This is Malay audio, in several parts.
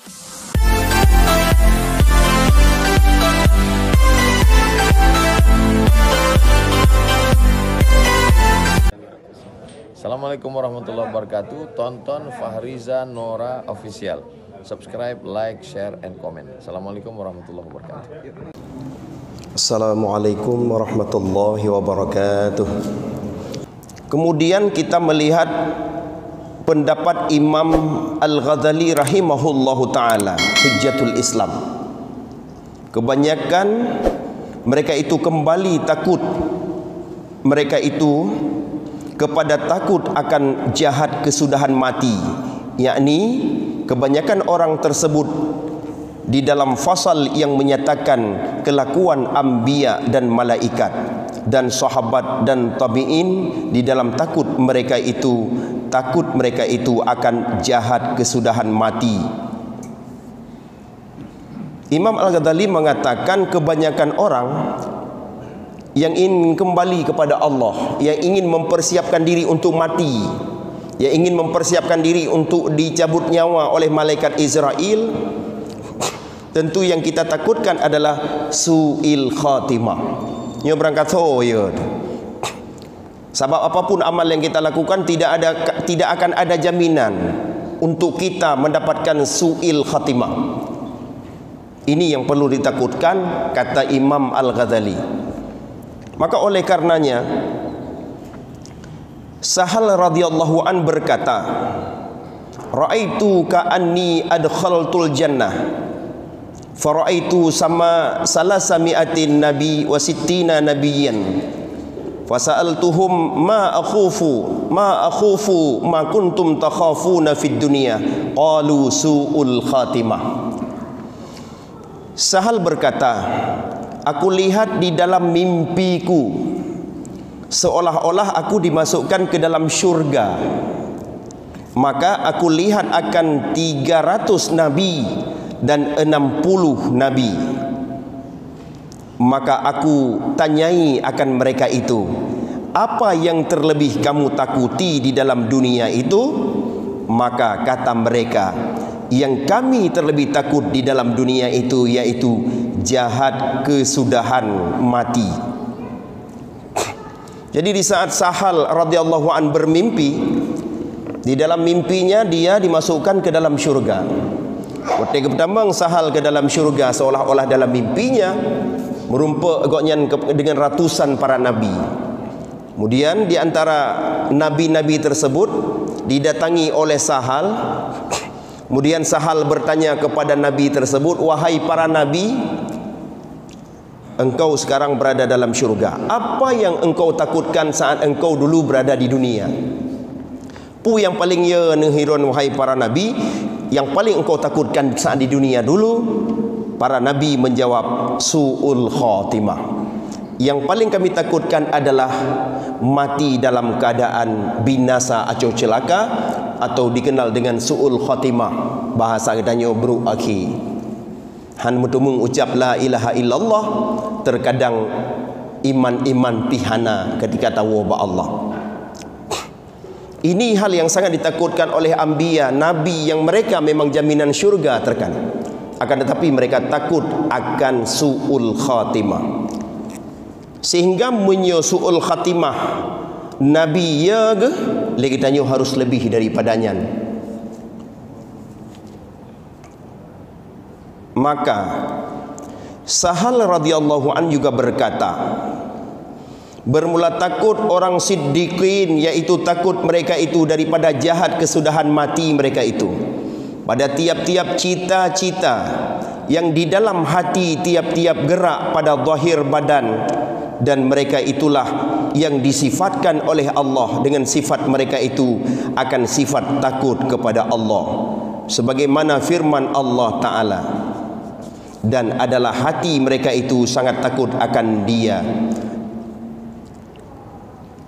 Assalamualaikum warahmatullahi wabarakatuh. Tonton Fahriza Nora Official. Subscribe, like, share, and comment. Assalamualaikum warahmatullahi wabarakatuh. Assalamualaikum warahmatullahi wabarakatuh. Kemudian kita melihat pendapat Imam Al-Ghazali rahimahullahu ta'ala, Hujjatul Islam. Kebanyakan mereka itu kembali takut. Mereka itu kepada takut akan jahat kesudahan mati, yakni kebanyakan orang tersebut di dalam fasal yang menyatakan kelakuan anbiya dan malaikat dan sahabat dan tabi'in, di dalam takut mereka itu akan jahat kesudahan mati. Imam Al-Ghazali mengatakan kebanyakan orang yang ingin kembali kepada Allah, yang ingin mempersiapkan diri untuk mati, yang ingin mempersiapkan diri untuk dicabut nyawa oleh malaikat Israel, tentu yang kita takutkan adalah su'il khatimah. Nya berangkat ya. Sebab apapun amal yang kita lakukan tidak akan ada jaminan untuk kita mendapatkan su'il khatimah. Ini yang perlu ditakutkan, kata Imam Al-Ghazali. Maka oleh karenanya Sahal radhiyallahu an berkata, ra'aitu ka'anni adkhaltul jannah fara'aitu sama salasami'atin nabi wa sittina nabiyyan fasa'altuhum ma akhufu ma kuntum takhafuna fid dunya qalu su'ul khatimah. Sahal berkata, aku lihat di dalam mimpiku seolah-olah aku dimasukkan ke dalam syurga. Maka aku lihat akan 300 nabi dan 60 nabi. Maka aku tanyai akan mereka itu, apa yang terlebih kamu takuti di dalam dunia itu? Maka kata mereka, yang kami terlebih takut di dalam dunia itu yaitu jahat kesudahan mati. Jadi di saat Sahal radhiyallahu an bermimpi, di dalam mimpinya dia dimasukkan ke dalam syurga. Ketika pertama Sahal ke dalam syurga, seolah-olah dalam mimpinya merumpa agaknya dengan ratusan para nabi. Kemudian di antara nabi-nabi tersebut didatangi oleh Sahal. Kemudian Sahal bertanya kepada nabi tersebut, wahai para nabi, engkau sekarang berada dalam syurga, apa yang engkau takutkan saat engkau dulu berada di dunia? Pu yang paling ya nehiron, wahai para nabi, yang paling engkau takutkan saat di dunia dulu? Para nabi menjawab, su'ul khatimah. Yang paling kami takutkan adalah mati dalam keadaan binasa atau celaka, atau dikenal dengan su'ul khatimah, bahasa katanya bro akhi. Han mutumung ucap la ilaha illallah, terkadang iman-iman pihana ketika tahu bahwa Allah. Ini hal yang sangat ditakutkan oleh anbiya, nabi yang mereka memang jaminan syurga terkadang. Akan tetapi mereka takut akan su'ul khatimah. Sehingga su'ul khatimah nabi ya ke lagi tanya harus lebih daripadanya. Maka Sahal radhiyallahu an juga berkata, bermula takut orang siddiqin, yaitu takut mereka itu daripada jahat kesudahan mati mereka itu, pada tiap-tiap cita-cita yang di dalam hati, tiap-tiap gerak pada zahir badan. Dan mereka itulah yang disifatkan oleh Allah dengan sifat mereka itu akan sifat takut kepada Allah, sebagaimana firman Allah Ta'ala, dan adalah hati mereka itu sangat takut akan Dia.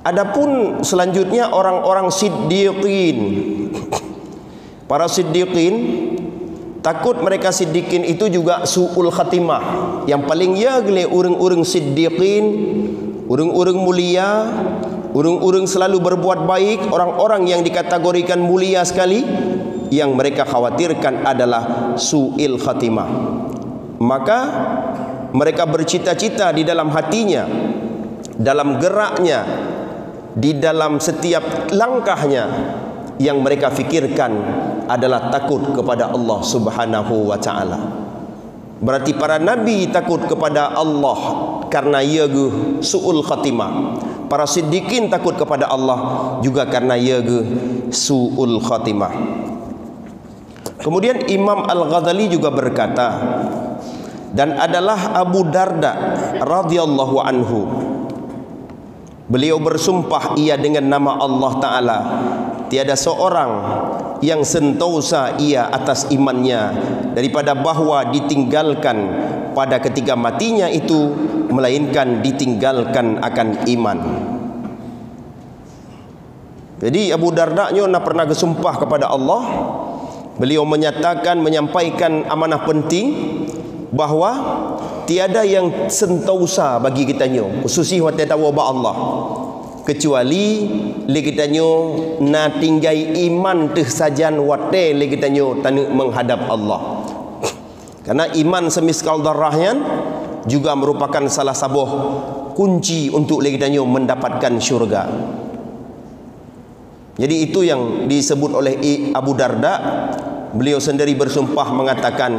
Adapun selanjutnya orang-orang siddiqin, para siddiqin, takut mereka siddiqin itu juga su'ul khatimah. Yang paling ya gele urang-urang siddiqin, urang-urang mulia, urang-urang selalu berbuat baik, orang-orang yang dikategorikan mulia sekali, yang mereka khawatirkan adalah su'il khatimah. Maka mereka bercita-cita di dalam hatinya, dalam geraknya, di dalam setiap langkahnya, yang mereka fikirkan adalah takut kepada Allah Subhanahu wa ta'ala. Berarti para nabi takut kepada Allah karena ia su'ul khatimah. Para siddiqin takut kepada Allah juga karena ia su'ul khatimah. Kemudian Imam Al-Ghazali juga berkata, dan adalah Abu Darda radhiyallahu anhu, beliau bersumpah ia dengan nama Allah Ta'ala, tiada seorang yang sentosa ia atas imannya daripada bahwa ditinggalkan pada ketika matinya itu, melainkan ditinggalkan akan iman. Jadi Abu Darda nyo pernah bersumpah kepada Allah. Beliau menyatakan, menyampaikan amanah penting bahawa tiada yang sentosa bagi kita nyo, khususnya waktu tahu Allah, kecuali le kita nyo na tinggai iman teh sajan wate le kita nyo tanu menghadap Allah. Karena iman semiskal darahnya juga merupakan salah sebuah kunci untuk le kita nyo mendapatkan syurga. Jadi itu yang disebut oleh Abu Darda. Beliau sendiri bersumpah mengatakan,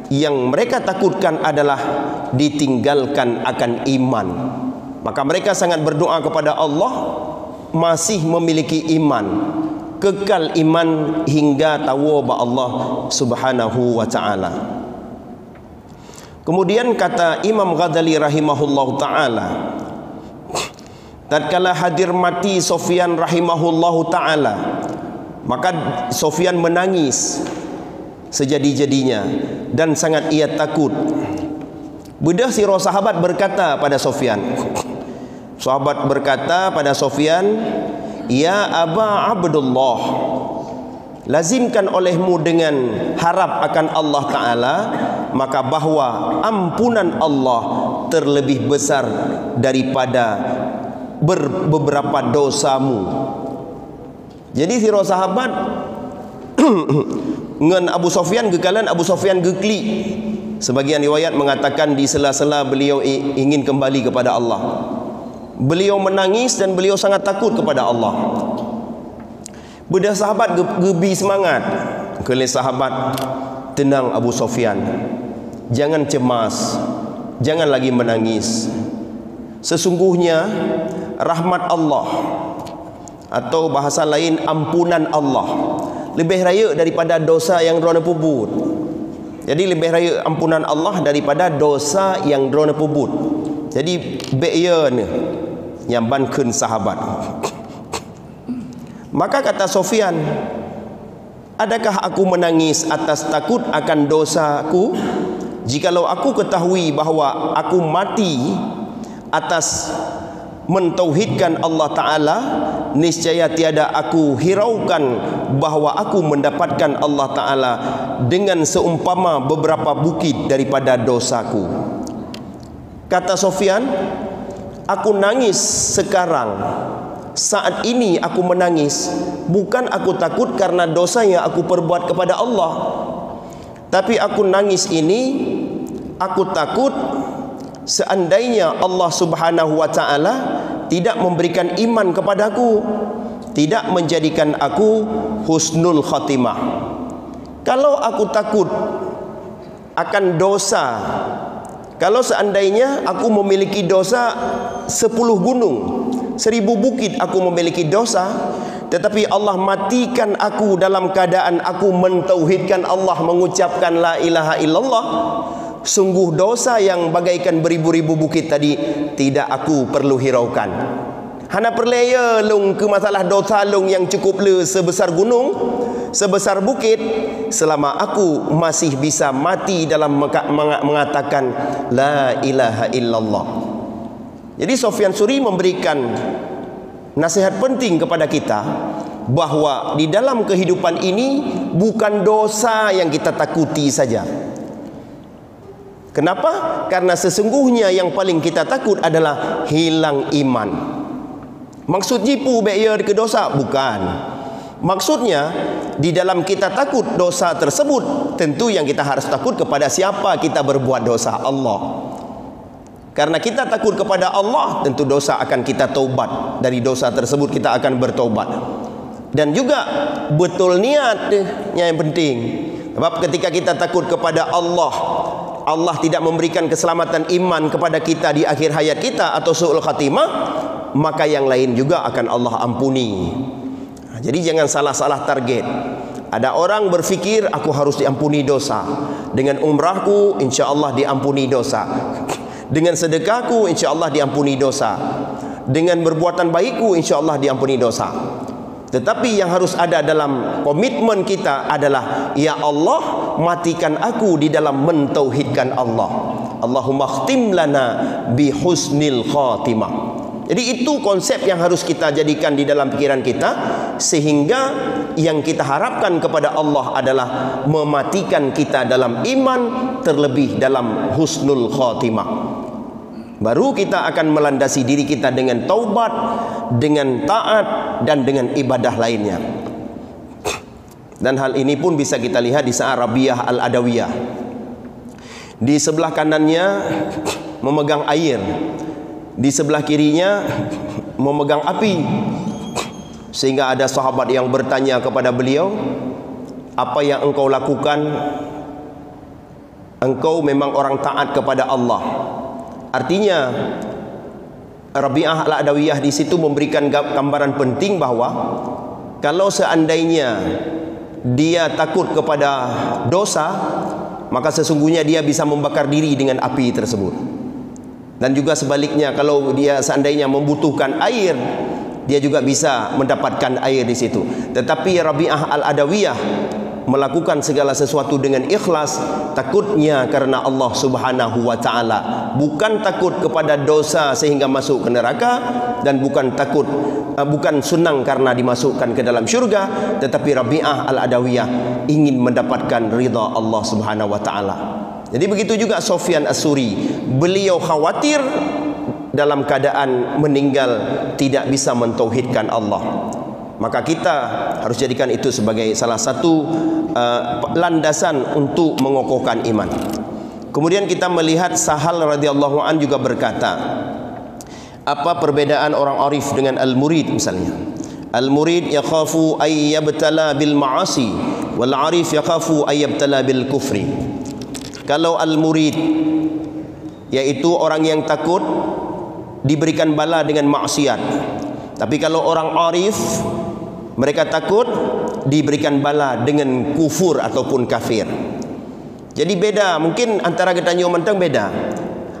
yang mereka takutkan adalah ditinggalkan akan iman. Maka mereka sangat berdoa kepada Allah masih memiliki iman, kekal iman hingga tawaba Allah Subhanahu wa ta'ala. Kemudian kata Imam Ghazali rahimahullah ta'ala, tatkala hadir mati Sufyan rahimahullah ta'ala, maka Sufyan menangis sejadi-jadinya dan sangat ia takut. Bedah siro sahabat berkata pada Sufyan, sahabat berkata pada Sufyan, ya Aba Abdullah, lazimkan olehmu dengan harap akan Allah Ta'ala, maka bahwa ampunan Allah terlebih besar daripada beberapa dosamu. Jadi siro sahabat ngan Abu Sufyan gekalan Abu Sufyan gekli. Sebagian riwayat mengatakan di sela-sela beliau ingin kembali kepada Allah, beliau menangis dan beliau sangat takut kepada Allah. Bedah sahabat gebi semangat. Kele sahabat, tenang Abu Sufyan, jangan cemas, jangan lagi menangis. Sesungguhnya rahmat Allah, atau bahasa lain ampunan Allah, lebih raya daripada dosa yang drona pubut. Jadi lebih raya ampunan Allah daripada dosa yang drona pubut. Jadi be'ya ni yang bankeun sahabat. Maka kata Sufyan, adakah aku menangis atas takut akan dosaku? Jikalau aku ketahui bahawa aku mati atas mentauhidkan Allah Ta'ala, niscaya tiada aku hiraukan bahawa aku mendapatkan Allah Ta'ala dengan seumpama beberapa bukit daripada dosaku. Kata Sufyan, aku nangis sekarang, saat ini aku menangis, bukan aku takut karena dosa yang aku perbuat kepada Allah, tapi aku nangis ini, aku takut seandainya Allah Subhanahu wa ta'ala tidak memberikan iman kepadaku, tidak menjadikan aku husnul khatimah. Kalau aku takut akan dosa, kalau seandainya aku memiliki dosa 10 gunung, 1000 bukit aku memiliki dosa, tetapi Allah matikan aku dalam keadaan aku mentauhidkan Allah, mengucapkan la ilaha illallah, sungguh dosa yang bagaikan beribu-ribu bukit tadi tidak aku perlu hiraukan. Hana perlaya lung ke masalah dosa lung yang cukup le sebesar gunung, sebesar bukit, selama aku masih bisa mati dalam mengatakan la ilaha illallah. Jadi Sufyan Suri memberikan nasihat penting kepada kita bahawa di dalam kehidupan ini bukan dosa yang kita takuti saja. Kenapa? Karena sesungguhnya yang paling kita takut adalah hilang iman. Maksud jipu be'ya ke dosa? Bukan. Maksudnya di dalam kita takut dosa tersebut, tentu yang kita harus takut kepada siapa kita berbuat dosa, Allah. Karena kita takut kepada Allah, tentu dosa akan kita taubat. Dari dosa tersebut kita akan bertaubat. Dan juga betul niat yang penting. Sebab ketika kita takut kepada Allah, Allah tidak memberikan keselamatan iman kepada kita di akhir hayat kita atau su'ul khatimah, maka yang lain juga akan Allah ampuni. Jadi jangan salah-salah target. Ada orang berfikir aku harus diampuni dosa. Dengan umrahku insya Allah diampuni dosa. Dengan sedekahku insya Allah diampuni dosa. Dengan berbuatan baikku insya Allah diampuni dosa. Tetapi yang harus ada dalam komitmen kita adalah, ya Allah, matikan aku di dalam mentauhidkan Allah. Allahumma khtim lana bi husnil khatimah. Jadi itu konsep yang harus kita jadikan di dalam pikiran kita, sehingga yang kita harapkan kepada Allah adalah mematikan kita dalam iman, terlebih dalam husnul khatimah. Baru kita akan melandasi diri kita dengan taubat, dengan taat, dan dengan ibadah lainnya. Dan hal ini pun bisa kita lihat di Sa'ar Rabiah Al-Adawiyah. Di sebelah kanannya memegang air, di sebelah kirinya memegang api. Sehingga ada sahabat yang bertanya kepada beliau, apa yang engkau lakukan? Engkau memang orang taat kepada Allah. Artinya Rabi'ah Al-Adawiyah di situ memberikan gambaran penting bahwa kalau seandainya dia takut kepada dosa, maka sesungguhnya dia bisa membakar diri dengan api tersebut. Dan juga sebaliknya, kalau dia seandainya membutuhkan air, dia juga bisa mendapatkan air di situ. Tetapi Rabi'ah Al-Adawiyah melakukan segala sesuatu dengan ikhlas, takutnya karena Allah Subhanahu wa taala, bukan takut kepada dosa sehingga masuk ke neraka, dan bukan senang karena dimasukkan ke dalam syurga, tetapi Rabi'ah Al-Adawiyah ingin mendapatkan ridha Allah Subhanahu wa taala. Jadi begitu juga Sufyan As-Suri, beliau khawatir dalam keadaan meninggal tidak bisa mentauhidkan Allah. Maka kita harus jadikan itu sebagai salah satu landasan untuk mengokohkan iman. Kemudian kita melihat Sahal radhiyallahu an juga berkata, apa perbedaan orang arif dengan al-murid misalnya? Al-murid yakhafu ay yabtala bil ma'asi, wal arif yakhafu ay yabtala bil kufri. Kalau al-murid, yaitu orang yang takut diberikan bala dengan maksiat. Tapi kalau orang arif, mereka takut diberikan bala dengan kufur ataupun kafir. Jadi beda, mungkin antara kita nyomantang beda.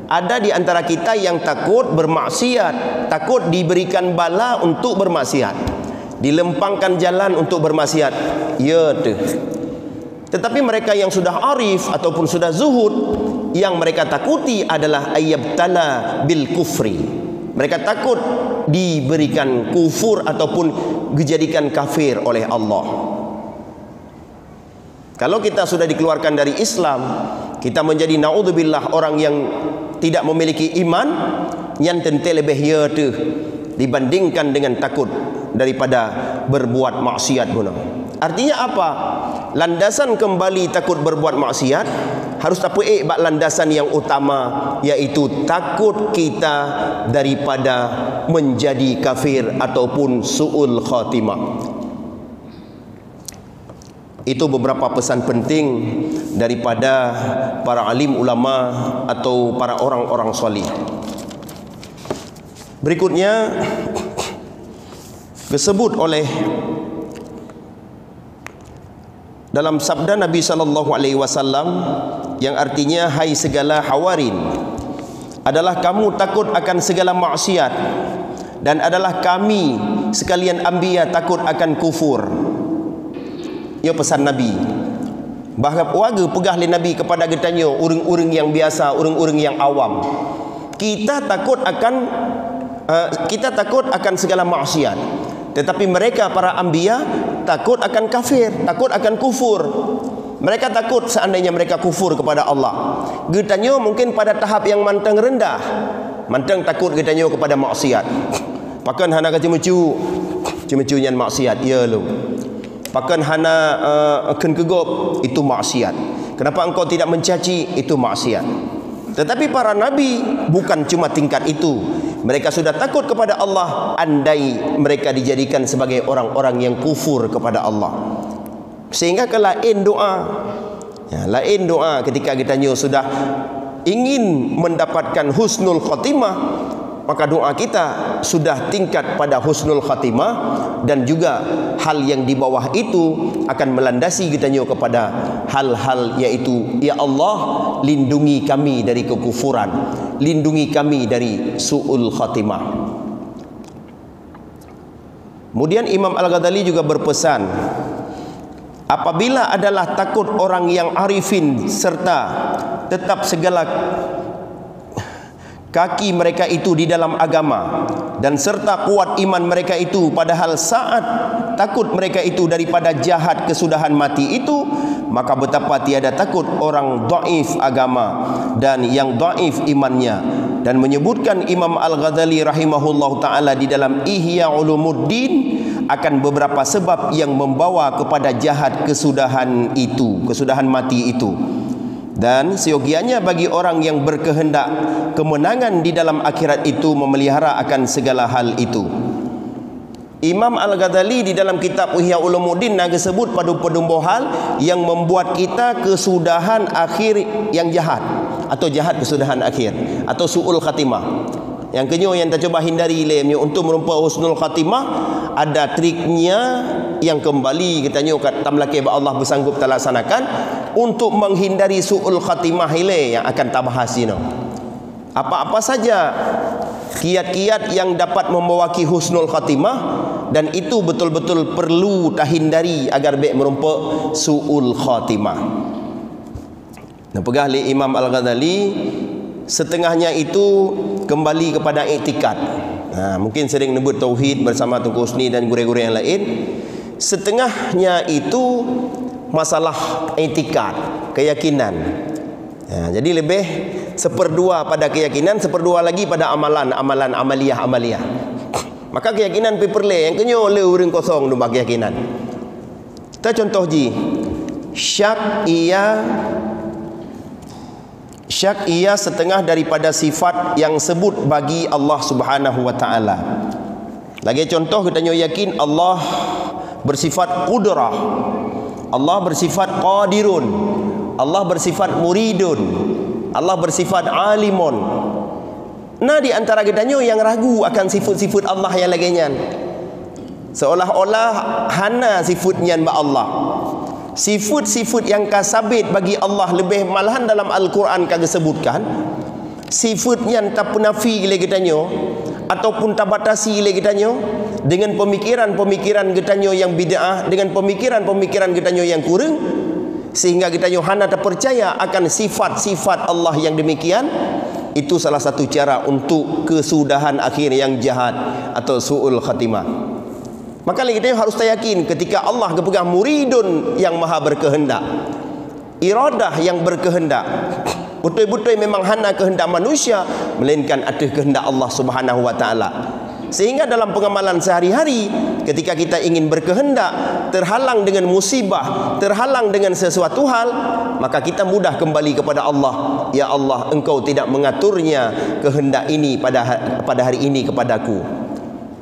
Ada di antara kita yang takut bermaksiat, takut diberikan bala untuk bermaksiat, dilempangkan jalan untuk bermaksiat. Ya tuh. Tetapi mereka yang sudah arif ataupun sudah zuhud, yang mereka takuti adalah ayyabtala bil kufri. Mereka takut diberikan kufur ataupun dijadikan kafir oleh Allah. Kalau kita sudah dikeluarkan dari Islam, kita menjadi naudzubillah orang yang tidak memiliki iman, yang tentu lebih yaitu dibandingkan dengan takut daripada berbuat maksiat guna. Artinya apa? Landasan kembali takut berbuat maksiat harus tapi landasan yang utama, yaitu takut kita daripada menjadi kafir ataupun su'ul khatimah. Itu beberapa pesan penting daripada para alim ulama atau para orang-orang solih. Berikutnya disebut oleh dalam sabda Nabi sallallahu alaihi wasallam yang artinya, hai segala hawarin, adalah kamu takut akan segala maksiat, dan adalah kami sekalian anbiya takut akan kufur. Ya pesan Nabi. Bahkan warga pegah li Nabi kepada getanya urang-urang yang biasa, urang-urang yang awam. Kita takut akan segala maksiat, tetapi mereka para anbiya takut akan kafir, takut akan kufur. Mereka takut seandainya mereka kufur kepada Allah. Getanya mungkin pada tahap yang mantang rendah, mantang takut getanya kepada maksiat. Pakan hana ka cemecu nyan maksiat ya lu. pakan hana ken kegop, itu maksiat. Kenapa engkau tidak mencaci, itu maksiat. Tetapi para nabi bukan cuma tingkat itu. Mereka sudah takut kepada Allah, andai mereka dijadikan sebagai orang-orang yang kufur kepada Allah. Sehingga lain doa, lain doa ketika kita sudah ingin mendapatkan husnul khatimah, maka doa kita sudah tingkat pada husnul khatimah, dan juga hal yang di bawah itu akan melandasi kita kepada hal-hal yaitu, ya Allah, lindungi kami dari kekufuran, lindungi kami dari su'ul khatimah. Kemudian Imam Al-Ghazali juga berpesan, apabila adalah takut orang yang arifin serta tetap segala kaki mereka itu di dalam agama, dan serta kuat iman mereka itu, padahal saat takut mereka itu daripada jahat kesudahan mati itu, maka betapa tiada takut orang dhaif agama dan yang dhaif imannya. Dan menyebutkan Imam Al-Ghazali rahimahullah ta'ala di dalam Ihya Ulumuddin akan beberapa sebab yang membawa kepada jahat kesudahan itu, kesudahan mati itu. Dan seyogianya bagi orang yang berkehendak kemenangan di dalam akhirat itu memelihara akan segala hal itu. Imam Al-Ghazali di dalam kitab Ihya Ulumuddin naga sebut pada hal yang membuat kita kesudahan akhir yang jahat, atau jahat kesudahan akhir, atau su'ul khatimah. Yang kedua yang kita coba hindari lemnya untuk merupakan husnul khatimah, ada triknya yang kembali kita kat tamlake Allah bersanggup terlaksanakan untuk menghindari su'ul khatimah ile yang akan tabahas ini. Apa-apa saja kiat-kiat yang dapat membawaki husnul khatimah, dan itu betul-betul perlu tahindari agar baik merompak su'ul khatimah. Nah, pegah li Imam Al-Ghazali setengahnya itu kembali kepada i'tikad. Mungkin sering nebut tauhid bersama Tunku Husni dan guru-guru yang lain. Setengahnya itu masalah i'tikad, keyakinan. Jadi lebih seperdua pada keyakinan, seperdua lagi pada amalan amaliyah. Maka keyakinan paperle yang kenyo le uring kosong dumba keyakinan. Kita contoh syak ia setengah daripada sifat yang sebut bagi Allah Subhanahu wa taala. Lagi contoh kita yakin Allah bersifat qudrah, Allah bersifat qadirun, Allah bersifat muridun, Allah bersifat alimun. Nah, di antara kita yang ragu akan sifat-sifat Allah yang lainnya, seolah-olah hana sifat-Nya Allah. Sifat-sifat yang kasabit bagi Allah lebih malahan dalam Al-Quran kagak sebutkan. Sifat-Nya tak penafi gila kita ataupun tak batasi gila kita dengan pemikiran-pemikiran kita yang bid'ah, dengan pemikiran-pemikiran kita yang kurang, sehingga kita hana tak percaya akan sifat-sifat Allah yang demikian. Itu salah satu cara untuk kesudahan akhir yang jahat atau su'ul khatimah. Maka kita harus yakin ketika Allah kepegang muridun yang maha berkehendak, iradah yang berkehendak, betul-betul memang hana kehendak manusia, melainkan ada kehendak Allah Subhanahu wa taala. Sehingga dalam pengamalan sehari-hari, ketika kita ingin berkehendak, terhalang dengan musibah, terhalang dengan sesuatu hal, maka kita mudah kembali kepada Allah. Ya Allah, Engkau tidak mengaturnya kehendak ini pada hari ini kepadaku.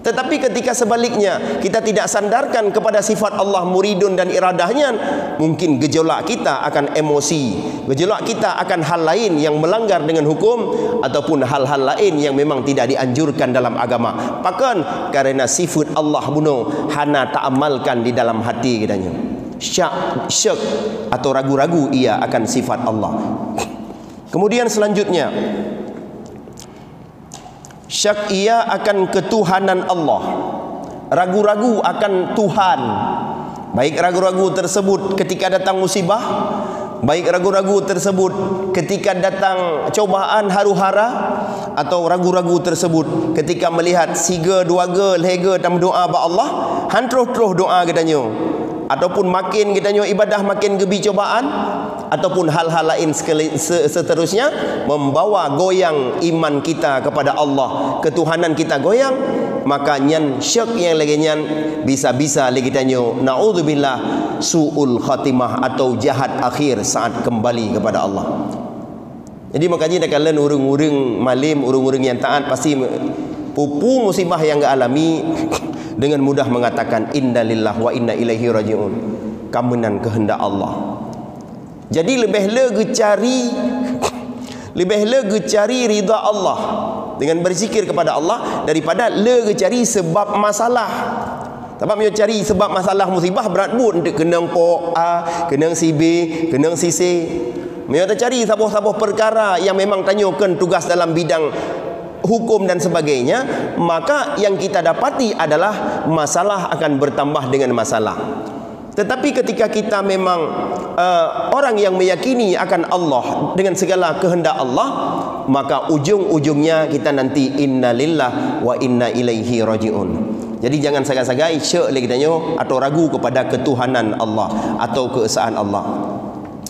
Tetapi ketika sebaliknya kita tidak sandarkan kepada sifat Allah muridun dan iradahnya, mungkin gejolak kita akan emosi, gejolak kita akan hal lain yang melanggar dengan hukum, ataupun hal-hal lain yang memang tidak dianjurkan dalam agama. Bahkan karena sifat Allah bunuh hana ta'amalkan di dalam hati kita. Syak atau ragu-ragu ia akan sifat Allah. Kemudian selanjutnya, syak ia akan ketuhanan Allah, ragu-ragu akan Tuhan. Baik ragu-ragu tersebut ketika datang musibah, baik ragu-ragu tersebut ketika datang cobaan haru-hara, atau ragu-ragu tersebut ketika melihat siga duaga lehega dalam doa ba Allah, hantruh-truh doa katanya, ataupun makin katanya ibadah makin gebi cobaan, ataupun hal-hal lain seterusnya membawa goyang iman kita kepada Allah, ketuhanan kita goyang. maka nyan syak yang lagi nyan bisa-bisa lagi tanyo naudzubillah suul khatimah atau jahat akhir saat kembali kepada Allah. Jadi makanya kalian urung-urung malim, urung-urung yang taat pasti pupu musibah yang enggak alami dengan mudah mengatakan inna lillah wa inna ilaihi rajiun, kamenan kehendak Allah. Jadi lebih lega cari ridha Allah dengan berzikir kepada Allah daripada lega cari sebab masalah. Sebab dia cari sebab masalah musibah berat pun untuk kenang po A, kenang si B, kenang si C. Mereka cari sabuh-sabuh perkara yang memang tanyakan tugas dalam bidang hukum dan sebagainya, maka yang kita dapati adalah masalah akan bertambah dengan masalah. Tetapi ketika kita memang orang yang meyakini akan Allah dengan segala kehendak Allah, maka ujung-ujungnya kita nanti innalillah wa inna ilaihi rajiun. Jadi jangan sagai-sagai syak lagi tanyo atau ragu kepada ketuhanan Allah atau keesaan Allah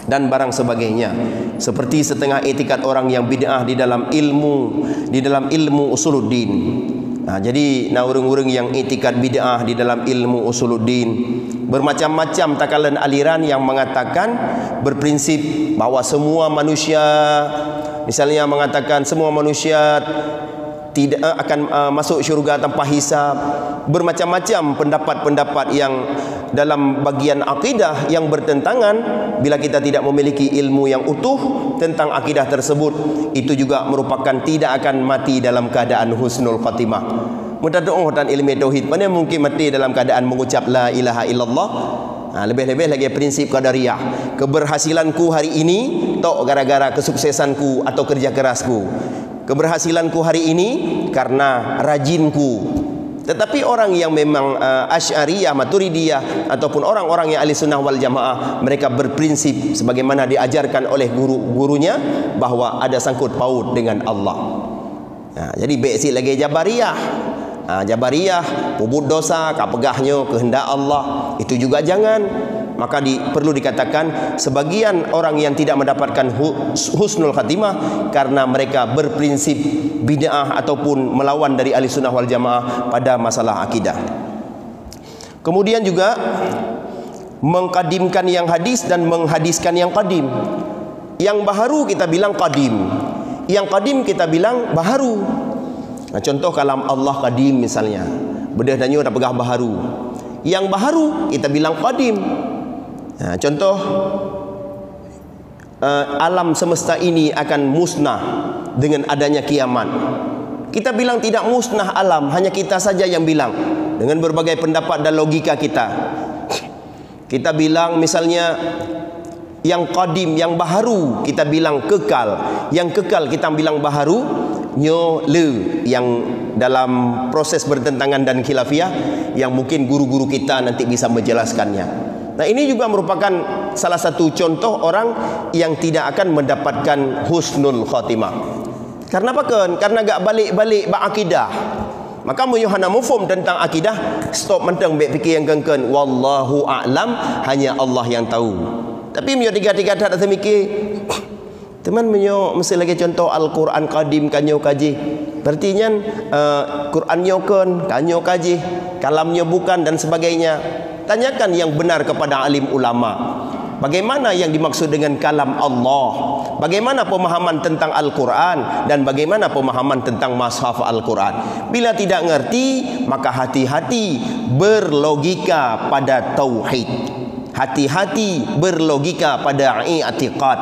dan barang sebagainya, seperti setengah etikat orang yang bid'ah di dalam ilmu usuluddin. Jadi urang-urang yang etikat bid'ah di dalam ilmu usuluddin, bermacam-macam takalan aliran yang mengatakan berprinsip bahawa semua manusia, misalnya mengatakan semua manusia tidak akan masuk syurga tanpa hisab. Bermacam-macam pendapat-pendapat yang dalam bagian akidah yang bertentangan. Bila kita tidak memiliki ilmu yang utuh tentang akidah tersebut, itu juga merupakan tidak akan mati dalam keadaan husnul khatimah. Mudah doa dan ilmu tauhid mana mungkin mati dalam keadaan mengucap la ilaha illallah. Lebih-lebih lagi prinsip qadariyah. Keberhasilanku hari ini tok gara-gara kesuksesanku atau kerja kerasku. Keberhasilanku hari ini karena rajinku. Tetapi orang yang memang Asy'ariyah, Maturidiyah ataupun orang-orang yang ahli sunnah wal jamaah, mereka berprinsip sebagaimana diajarkan oleh guru-gurunya bahwa ada sangkut paut dengan Allah. Jadi besi lagi Jabariyah. Jabariyah pubut dosa, kapegahnya kehendak Allah, itu juga jangan. Maka perlu dikatakan sebagian orang yang tidak mendapatkan husnul khatimah karena mereka berprinsip bid'ah ataupun melawan dari ahli sunnah wal jamaah pada masalah akidah. Kemudian juga mengkadimkan yang hadis dan menghadiskan yang qadim. Yang baharu kita bilang qadim, yang qadim kita bilang baharu. Contoh kalam Allah qadim misalnya, bedah danyo dah pegah baharu. Yang baharu kita bilang qadim. Contoh alam semesta ini akan musnah dengan adanya kiamat. Kita bilang tidak musnah alam, hanya kita saja yang bilang dengan berbagai pendapat dan logika kita. Kita bilang misalnya yang qadim, yang baharu kita bilang kekal, yang kekal kita bilang baharu. Nyo le yang dalam proses bertentangan dan khilafiyah yang mungkin guru-guru kita nanti bisa menjelaskannya. Nah, ini juga merupakan salah satu contoh orang yang tidak akan mendapatkan husnul khatimah. Karena apa kan? Karena gak balik-balik berakidah. Maka muyuhana mufhum tentang akidah, stop mentang baik fikir yang kengken. Wallahu a'lam, hanya Allah yang tahu. Tapi muyuh tiga-tiga tak ada mikir. Teman menyo mesti lagi contoh Al-Quran qadim kanyo kaji. Berarti Quran nyokon, kanyo kaji, kalamnya bukan dan sebagainya. Tanyakan yang benar kepada alim ulama. Bagaimana yang dimaksud dengan kalam Allah? Bagaimana pemahaman tentang Al-Quran dan bagaimana pemahaman tentang mashaf Al-Quran? Bila tidak ngerti, maka hati-hati berlogika pada tauhid. Hati-hati berlogika pada i'tiqad.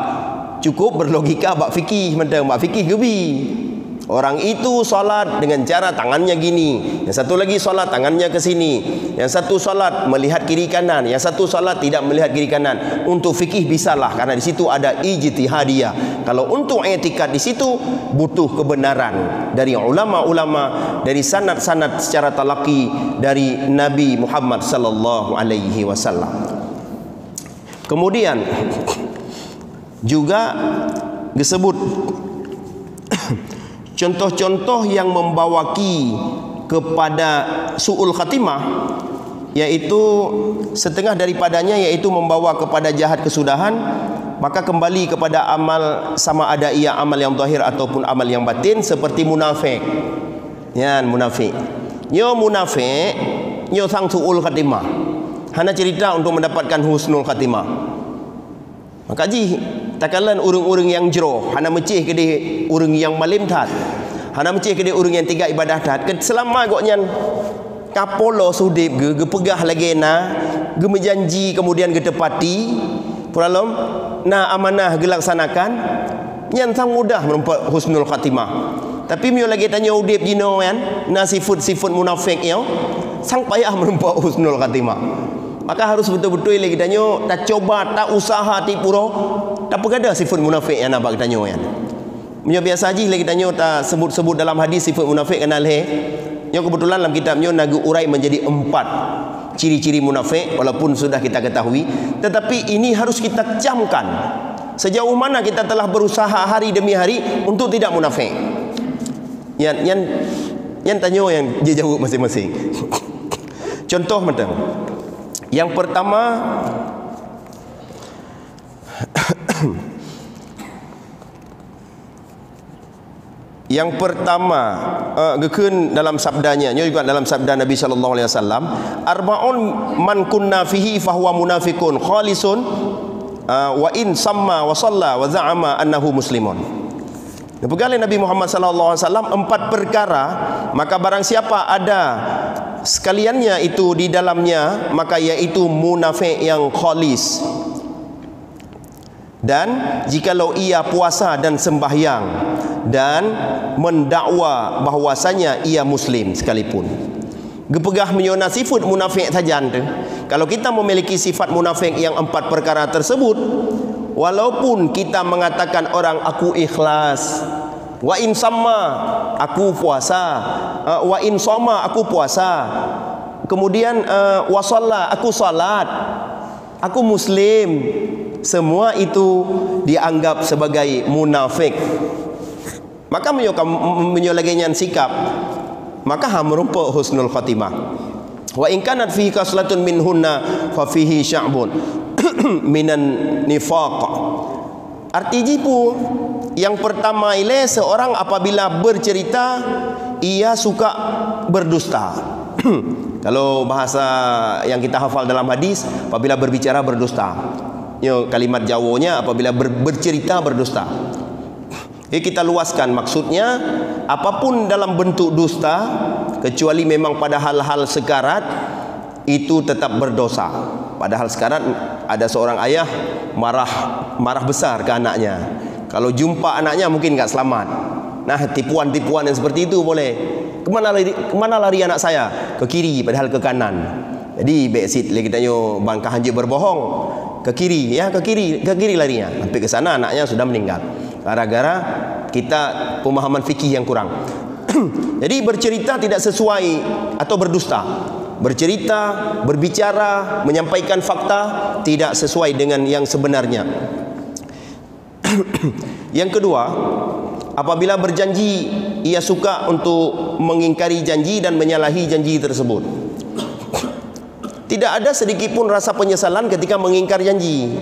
Cukup berlogika bak fikih, mentang bak fikih gebi. Orang itu solat dengan cara tangannya gini, yang satu lagi solat tangannya ke sini, yang satu solat melihat kiri kanan, yang satu solat tidak melihat kiri kanan. Untuk fikih bisalah karena di situ ada ijtihadiyah. Kalau untuk i'tikad di situ butuh kebenaran dari ulama-ulama, dari sanad-sanad secara talaqi dari Nabi Muhammad sallallahu alaihi wasallam. Kemudian juga disebut contoh-contoh yang membawaki kepada su'ul khatimah, yaitu setengah daripadanya yaitu membawa kepada jahat kesudahan. Maka kembali kepada amal, sama ada ia amal yang zahir ataupun amal yang batin, seperti munafik. Ya, munafik. Nyo munafik, nyo sang suul khatimah. Hana cerita untuk mendapatkan husnul khatimah. Maka ji takalan urang-urang yang jero, hana mecih ke dia urang yang malim tat. Hana mecih ke dia urang yang tiga ibadah tat. Selama goknyan kapolo sudip ge pegah lagi na, ge menjanji kemudian ge tepati, puralom na amanah ge laksanakan, nyan sang mudah merempat husnul khatimah. Tapi mio lagi tanya udip jino kan, na sifat-sifat munafik yo, sang payah merempat husnul khatimah. Maka harus betul-betul lagi tanya, tak coba, tak usaha tipuro, tak pegada sifat munafik yang nak tanya kan. Mio biasa aja lagi tanya tak sebut-sebut dalam hadis sifat munafik kenal he. Yang kebetulan dalam kitabnya nagu urai menjadi 4 ciri-ciri munafik, walaupun sudah kita ketahui, tetapi ini harus kita camkan. Sejauh mana kita telah berusaha hari demi hari untuk tidak munafik. Yang tanya yang dia jawab masing-masing. Contoh macam yang pertama, gekun dalam sabdanya, juga dalam sabda Nabi sallallahu alaihi wasallam, arba'un man kunna fihi fahuwa munafiqun khalisun wa in samma wa shalla wa za'ama annahu muslimun. Dipegang Nabi Muhammad sallallahu alaihi wasallam 4 perkara, maka barang siapa ada sekaliannya itu di dalamnya, maka yaitu munafik yang khalis. Dan jikalau ia puasa dan sembahyang dan mendakwa bahwasanya ia muslim sekalipun. Gepegah menyona sifat munafik saja tu. Kalau kita memiliki sifat munafik yang 4 perkara tersebut, walaupun kita mengatakan orang aku ikhlas, wa in sama aku puasa, wa in soma aku puasa, kemudian wa shalla aku salat, aku muslim, semua itu dianggap sebagai munafik. Maka menyolagenyan sikap, maka merupakan husnul khatimah. Wa in kanat fihi kaslatun minhunna fa fihi sya'bun minan nifaq. Arti jipu yang pertama ile, seorang apabila bercerita ia suka berdusta. Kalau bahasa yang kita hafal dalam hadis, apabila berbicara berdusta. Yo, kalimat Jawanya apabila bercerita berdusta. Kita luaskan maksudnya, apapun dalam bentuk dusta kecuali memang pada hal-hal sekarat itu tetap berdosa. Padahal sekarat ada seorang ayah marah besar ke anaknya. Kalau jumpa anaknya mungkin enggak selamat. Nah, tipuan-tipuan yang seperti itu boleh. Kemana lari anak saya? Ke kiri padahal ke kanan. Jadi backseat lagi tanya bangkah anjing berbohong. Ke kiri ya, ke kiri larinya. Sampai ke sana anaknya sudah meninggal. Gara-gara kita pemahaman fikih yang kurang. Jadi bercerita tidak sesuai atau berdusta. Bercerita, berbicara, menyampaikan fakta tidak sesuai dengan yang sebenarnya. Yang kedua, apabila berjanji ia suka untuk mengingkari janji dan menyalahi janji tersebut. Tidak ada sedikit pun rasa penyesalan ketika mengingkar janji,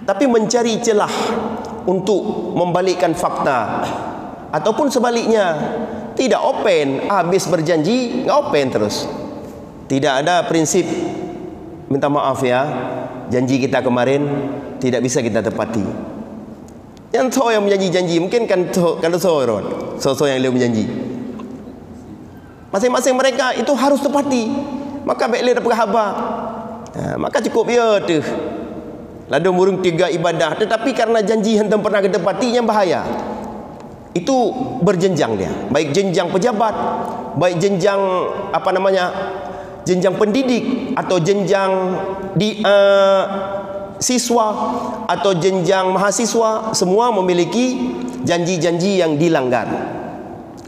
tapi mencari celah untuk membalikkan fakta, ataupun sebaliknya tidak open, habis berjanji nggak open terus. Tidak ada prinsip minta maaf ya, janji kita kemarin tidak bisa kita tepati. Yang so yang menjanji janji mungkin kan kalau so yang beliau menjanji, masing-masing mereka itu harus tepati. Maka baiklah dapat khabar, maka cukup ya tu lada murung 3 ibadah, tetapi karena janji hentam pernah ketepati yang bahaya. Itu berjenjang dia, baik jenjang pejabat, baik jenjang jenjang pendidik, atau jenjang di siswa atau jenjang mahasiswa, semua memiliki janji-janji yang dilanggar.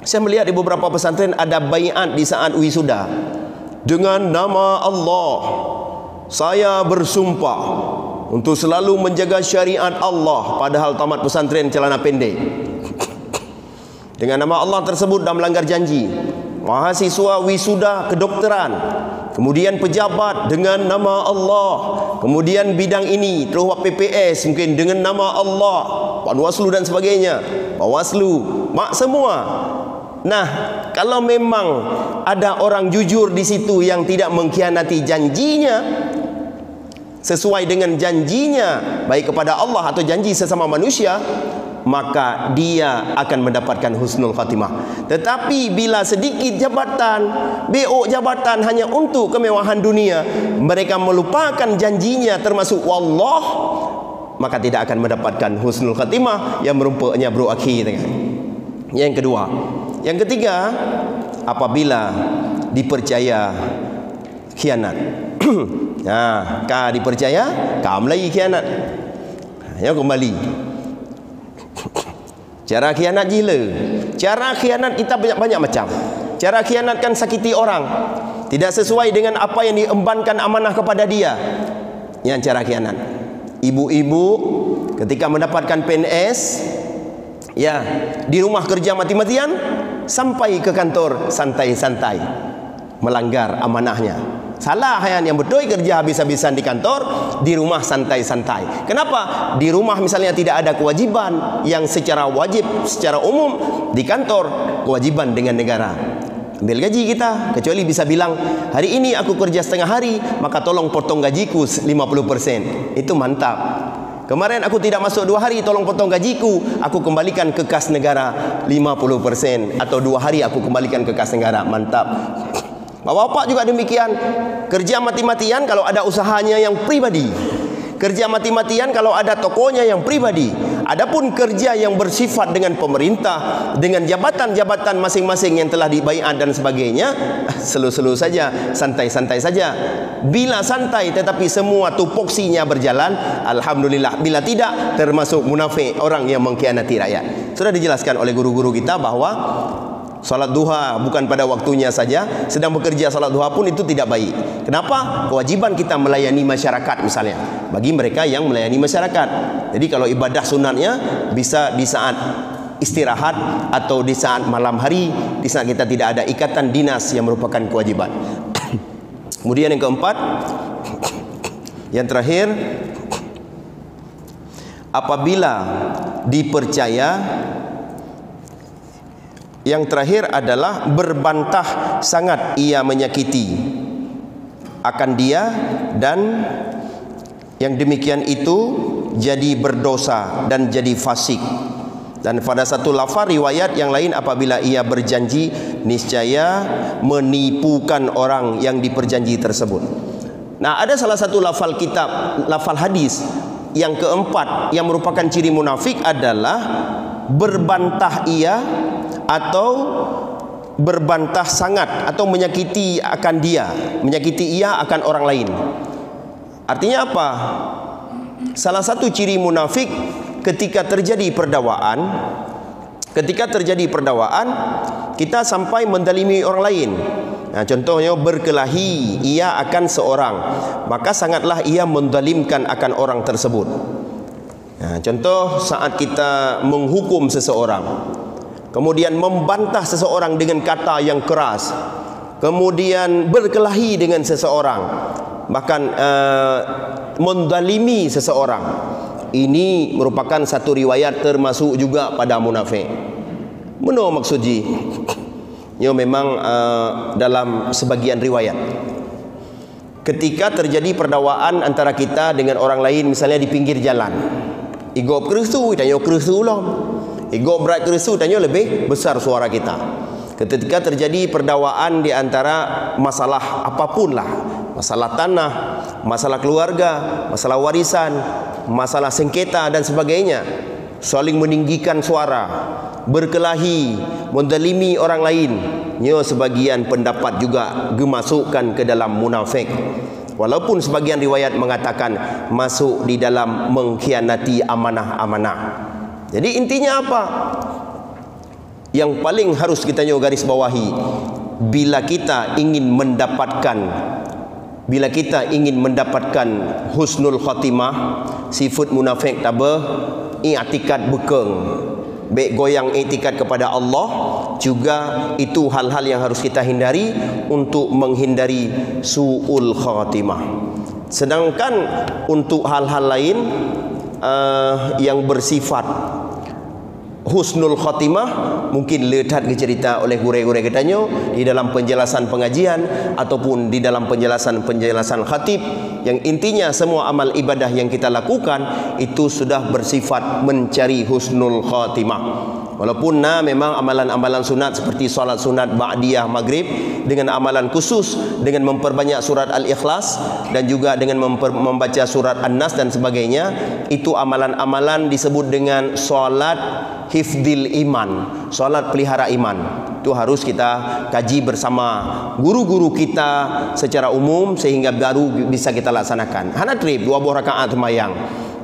Saya melihat di beberapa pesantren ada baiat di saat wisuda. Dengan nama Allah, saya bersumpah untuk selalu menjaga syariat Allah, padahal tamat pesantren celana pendek. Dengan nama Allah tersebut dah melanggar janji. Mahasiswa wisuda kedokteran, kemudian pejabat dengan nama Allah, kemudian bidang ini terus PPS mungkin dengan nama Allah, Panwaslu dan sebagainya, Bawaslu, mak semua Nah, kalau memang ada orang jujur di situ yang tidak mengkhianati janjinya, sesuai dengan janjinya baik kepada Allah atau janji sesama manusia, maka dia akan mendapatkan husnul khatimah. Tetapi bila sedikit jabatan, BO jabatan hanya untuk kemewahan dunia, mereka melupakan janjinya termasuk wallah, maka tidak akan mendapatkan husnul khatimah yang merumpaknya berakhir. Yang kedua, yang ketiga, apabila dipercaya khianat. Nah, kau dipercaya, kau lagi khianat. Ya, kembali. Cara khianat gila. Cara khianat kita banyak macam. Cara khianat kan sakiti orang, tidak sesuai dengan apa yang diembankan amanah kepada dia. Yang cara khianat. Ibu-ibu ketika mendapatkan PNS, ya, di rumah kerja mati-matian, sampai ke kantor santai-santai, melanggar amanahnya. Salah yang betul kerja habis-habisan di kantor, di rumah santai-santai. Kenapa? Di rumah misalnya tidak ada kewajiban yang secara wajib, secara umum. Di kantor kewajiban dengan negara. Ambil gaji kita, kecuali bisa bilang, hari ini aku kerja setengah hari, maka tolong potong gajiku 50%. Itu mantap. Kemarin aku tidak masuk 2 hari, tolong potong gajiku, aku kembalikan ke kas negara 50%. Atau 2 hari aku kembalikan ke kas negara. Mantap. Bapak-bapak juga demikian. Kerja mati-matian kalau ada usahanya yang pribadi. Kerja mati-matian kalau ada tokonya yang pribadi. Adapun kerja yang bersifat dengan pemerintah, dengan jabatan-jabatan masing-masing yang telah dibaiat dan sebagainya, selu-selu saja, santai-santai saja. Bila santai tetapi semua tupoksinya berjalan, alhamdulillah. Bila tidak, termasuk munafik, orang yang mengkhianati rakyat. Sudah dijelaskan oleh guru-guru kita bahwa salat duha bukan pada waktunya saja, sedang bekerja salat duha pun itu tidak baik. Kenapa? Kewajiban kita melayani masyarakat misalnya, bagi mereka yang melayani masyarakat. Jadi kalau ibadah sunatnya bisa di saat istirahat atau di saat malam hari, di saat kita tidak ada ikatan dinas yang merupakan kewajiban. Kemudian yang keempat, yang terakhir, apabila dipercaya, yang terakhir adalah berbantah sangat ia menyakiti akan dia, dan yang demikian itu jadi berdosa dan jadi fasik. Dan pada satu lafaz riwayat yang lain, apabila ia berjanji, niscaya menipukan orang yang diperjanji tersebut. Nah, ada salah satu lafal kitab, lafal hadis yang keempat yang merupakan ciri munafik adalah berbantah ia atau berbantah sangat atau menyakiti akan dia, menyakiti ia akan orang lain. Artinya apa? Salah satu ciri munafik ketika terjadi perdakwaan, kita sampai mendalimi orang lain. Nah, contohnya berkelahi ia akan seorang, maka sangatlah ia mendalimkan akan orang tersebut. Nah, contoh saat kita menghukum seseorang, kemudian membantah seseorang dengan kata yang keras, kemudian berkelahi dengan seseorang, bahkan mendalimi seseorang, ini merupakan satu riwayat termasuk juga pada munafik. Mana maksudnya? Ya, memang dalam sebagian riwayat ketika terjadi perdakwaan antara kita dengan orang lain, misalnya di pinggir jalan, igop kerusu, tanya kerusu lah, igop berat kerusu, tanya lebih besar suara kita. Ketika terjadi perdakwaan di antara masalah apapun lah, masalah tanah, masalah keluarga, masalah warisan, masalah sengketa dan sebagainya, saling meninggikan suara, berkelahi, mendalimi orang lain, sebagian pendapat juga dimasukkan ke dalam munafik. Walaupun sebagian riwayat mengatakan masuk di dalam mengkhianati amanah-amanah. Jadi intinya apa? Yang paling harus kita garis bawahi, bila kita ingin mendapatkan husnul khatimah, sifat munafik tabah, i'tikad bekeng, baik goyang i'tikad kepada Allah, juga itu hal-hal yang harus kita hindari untuk menghindari su'ul khatimah. Sedangkan untuk hal-hal lain yang bersifat husnul khatimah mungkin letat cerita oleh guru-guru katanya di dalam penjelasan pengajian ataupun di dalam penjelasan khatib, yang intinya semua amal ibadah yang kita lakukan itu sudah bersifat mencari husnul khatimah. Walaupun memang amalan-amalan sunat seperti solat sunat ba'diyah maghrib dengan amalan khusus dengan memperbanyak surat Al-Ikhlas dan juga dengan membaca surat An-Nas dan sebagainya, itu amalan-amalan disebut dengan solat hifdil iman, solat pelihara iman. Itu harus kita kaji bersama guru-guru kita secara umum sehingga baru bisa kita laksanakan. Hanatrib 2 rakaat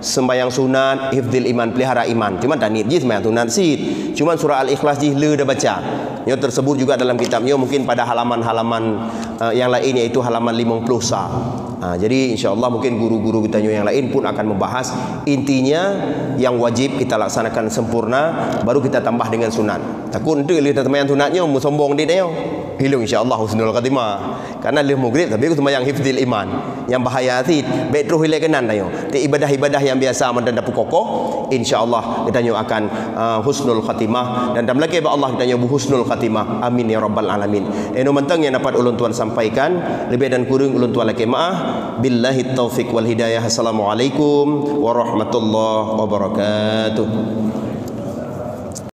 sembahyang sunat hifdil iman, pelihara iman. Cuma tak niat je sembahyang sunat sid. Cuma surah Al-Ikhlas je le dah baca. Yang tersebut juga dalam kitabnya mungkin pada halaman-halaman yang lain, iaitu halaman 50 sah. Jadi insya-Allah mungkin guru-guru kita yang lain pun akan membahas. Intinya yang wajib kita laksanakan sempurna, baru kita tambah dengan sunat. Takut tu le sembahyang sunatnya mu sombong dia hilang insya-Allah husnul khatimah. Karena le maghrib tapi aku sembahyang hifdil iman. Yang bahaya sid, baik terus hilang kenan dah yo. Ibadah-ibadah yang biasa mendadak kokoh, insya-Allah kita akan husnul khatimah, dan dalam lagi Allah kita husnul khatimah. Amin ya rabbal alamin. Eno mentang yang dapat ulun tuan sampaikan, lebih dan kurang ulun tuan laki maaf. Billahi taufik wal hidayah. Assalamualaikum warahmatullahi wabarakatuh.